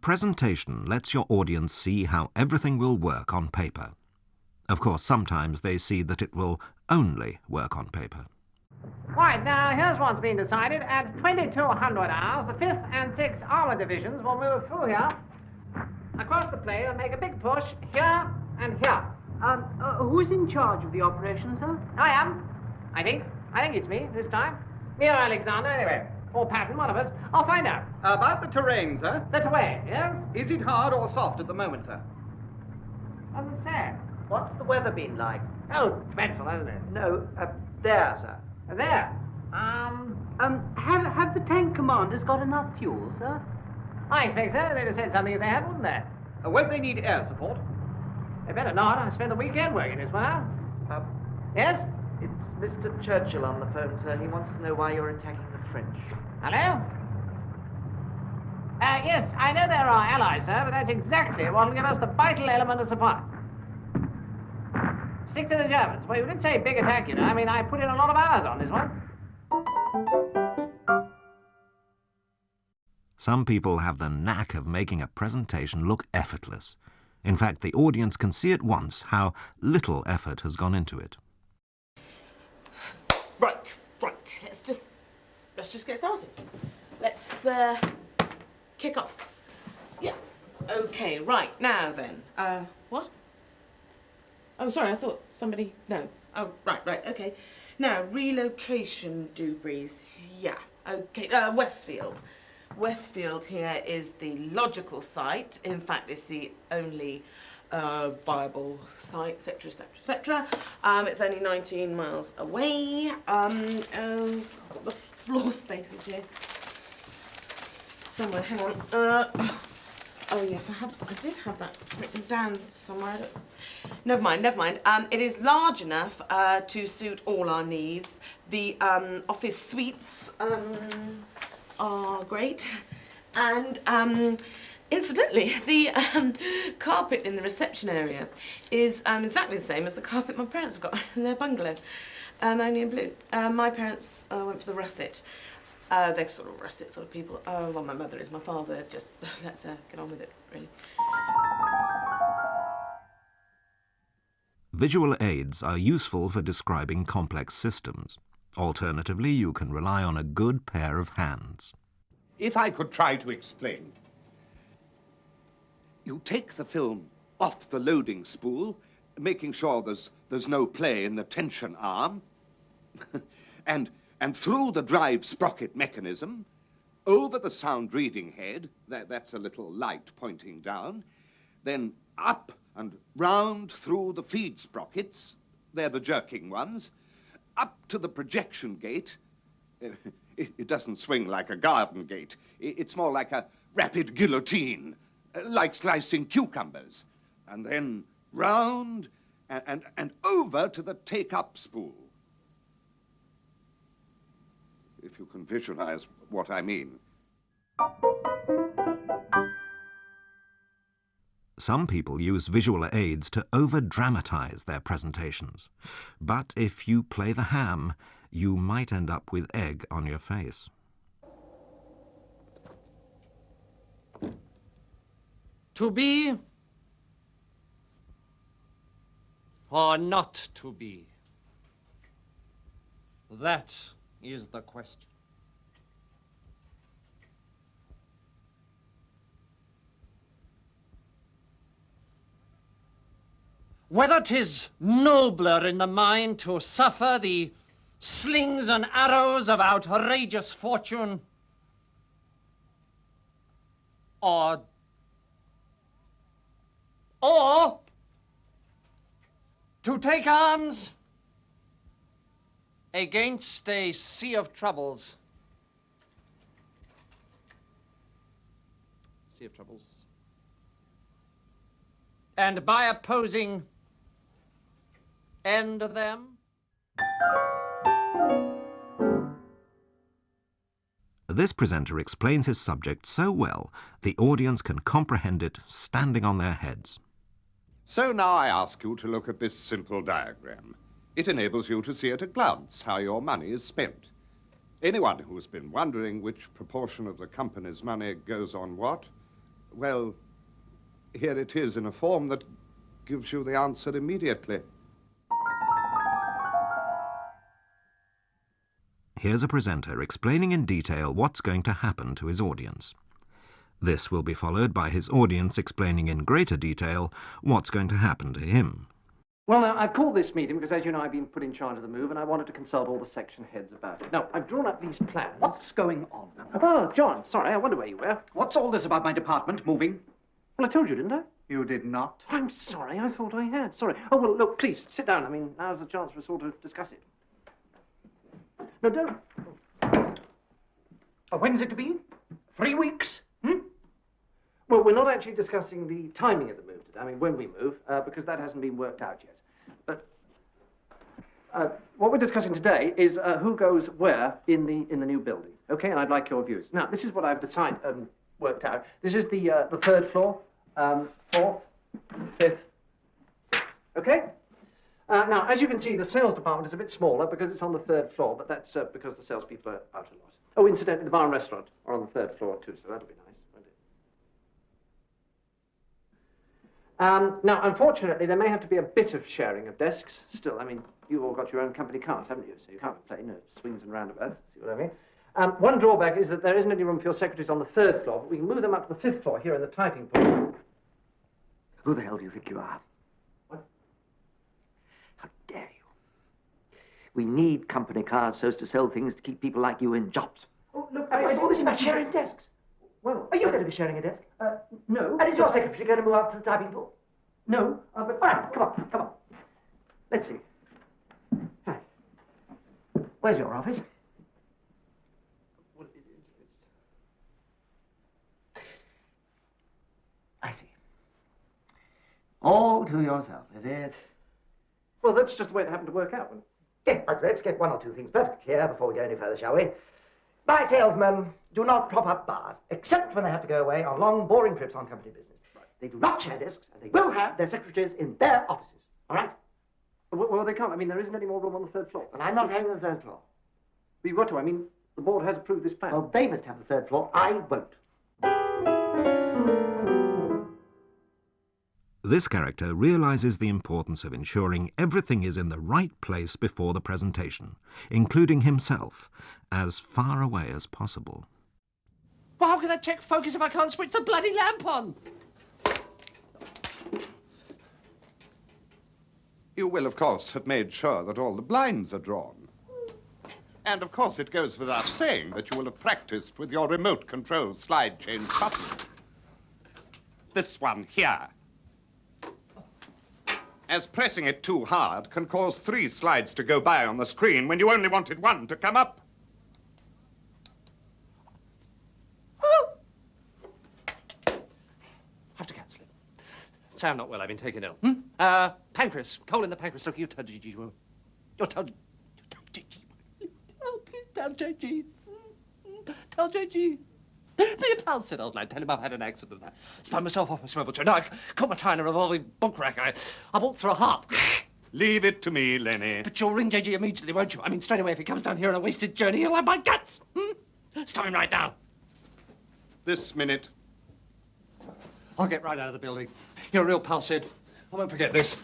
presentation lets your audience see how everything will work on paper. Of course, sometimes they see that it will only work on paper. Right, now here's what's been decided. At 2200 hours, the 5th and 6th Armour Divisions will move through here, across the plain, and make a big push here and here. Who's in charge of the operation, sir? I am, I think. I think it's me this time. Me or Alexander, anyway. Or Patton, one of us. I'll find out. About the terrain, sir. The terrain, yes? Is it hard or soft at the moment, sir? Doesn't say. What's the weather been like? Oh, dreadful, isn't it? No, there, sir. There. Have the tank commanders got enough fuel, sir? I expect so. They'd have said something if they had, wouldn't they? Won't they need air support? They better not. I spent the weekend working this one out. Yes? It's Mr. Churchill on the phone, sir. He wants to know why you're attacking the French. Hello? Yes, I know they're our allies, sir, but that's exactly what will give us the vital element of supply. Stick to the Germans. Well, you did say big attack, you know. I mean, I put in a lot of hours on this one. Some people have the knack of making a presentation look effortless. In fact, the audience can see at once how little effort has gone into it. Right. Let's just get started. Let's kick off. Yeah. Okay. Right now then. What? Oh, sorry. I thought somebody. No. Oh, right. Okay. Now relocation debris. Yeah. Okay. Westfield. Westfield here is the logical site. In fact, it's the only viable site, etc., etc., etc. It's only 19 miles away. I've got the floor spaces here somewhere. Hang on. Oh yes, I did have that written down somewhere. Never mind. It is large enough to suit all our needs. The office suites are great, and incidentally, the carpet in the reception area is exactly the same as the carpet my parents have got in their bungalow, only in blue. My parents went for the russet. They're sort of russet sort of people. Well, my mother is. My father just lets her get on with it, really. Visual aids are useful for describing complex systems. Alternatively, you can rely on a good pair of hands. If I could try to explain. You take the film off the loading spool, making sure there's no play in the tension arm, and through the drive sprocket mechanism, over the sound reading head, that's a little light pointing down, then up and round through the feed sprockets, they're the jerking ones, up to the projection gate. It doesn't swing like a garden gate. It's more like a rapid guillotine, like slicing cucumbers. And then round and over to the take-up spool. If you can visualize what I mean. Some people use visual aids to over-dramatize their presentations. But if you play the ham, you might end up with egg on your face. To be or not to be? That is the question. Whether 'tis nobler in the mind to suffer the slings and arrows of outrageous fortune, or to take arms against a sea of troubles. Sea of troubles. And by opposing, end them. This presenter explains his subject so well, the audience can comprehend it standing on their heads. So now I ask you to look at this simple diagram. It enables you to see at a glance how your money is spent. Anyone who's been wondering which proportion of the company's money goes on what, Well, here it is in a form that gives you the answer immediately. Here's a presenter explaining in detail what's going to happen to his audience. This will be followed by his audience explaining in greater detail what's going to happen to him. Well, now, I've called this meeting because, as you know, I've been put in charge of the move, and I wanted to consult all the section heads about it. Now, I've drawn up these plans. What's going on? Oh, John, sorry, I wonder where you were. What's all this about my department moving? Well, I told you, didn't I? You did not. I'm sorry, I thought I had. Sorry. Oh, well, look, please, sit down. I mean, now's the chance for us all to discuss it. No, don't. When's it to be? 3 weeks? Well, we're not actually discussing the timing of the move today. I mean, when we move, because that hasn't been worked out yet. But what we're discussing today is who goes where in the new building. Okay, and I'd like your views. Now, this is what I've decided worked out. This is the third floor, fourth, fifth, sixth. Okay. Now, as you can see, the sales department is a bit smaller because it's on the third floor, but that's because the salespeople are out a lot. Oh, incidentally, the bar and restaurant are on the third floor too, so that'll be nice, won't it? Now, unfortunately, there may have to be a bit of sharing of desks. Still, I mean, you've all got your own company cars, haven't you? So you can't complain, no swings and roundabouts, see what I mean? One drawback is that there isn't any room for your secretaries on the third floor, but we can move them up to the fifth floor here in the typing pool. Who the hell do you think you are? What? How dare you? We need company cars so as to sell things to keep people like you in jobs. Oh, look, All this about sharing desks. Well, Are you going to be sharing a desk? no. And is your secretary going to move up to the typing pool? No, but... All right, come on. Let's see. Hi. Where's your office? Well, I see. All to yourself, is it? well, that's just the way it happened to work out. Yeah, but let's get one or two things perfectly clear before we go any further, shall we? My salesmen do not prop up bars, except when they have to go away on long, boring trips on company business. They do not share desks, and they will have their secretaries in their offices. All right? Well, they can't. I mean, there isn't any more room on the third floor. But I'm not having the third floor. But you've got to. I mean, the board has approved this plan. Well, they must have the third floor. I won't. This character realizes the importance of ensuring everything is in the right place before the presentation, including himself, as far away as possible. Well, how can I check focus if I can't switch the bloody lamp on? You will, of course, have made sure that all the blinds are drawn. And, of course, it goes without saying that you will have practiced with your remote control slide change button. This one here. As pressing it too hard can cause 3 slides to go by on the screen when you only wanted 1 to come up. Have to cancel it. Sam not well, I've been taken ill. Pancreas, coal in the pancreas. Look, you tell Gigi. You'll tell Gigi. Oh, please tell Gigi. Tell Gigi. Be a pal, said old lad. Tell him I've had an accident. I spun myself off my swivel chair. No, I caught my tie in a revolving book rack. I walked through a heart. Leave it to me, Lenny. But you'll ring JG immediately, won't you? I mean, straight away, if he comes down here on a wasted journey, he'll have my guts. Stop him right now. This minute. I'll get right out of the building. You're a real pal, Sid. I won't forget this.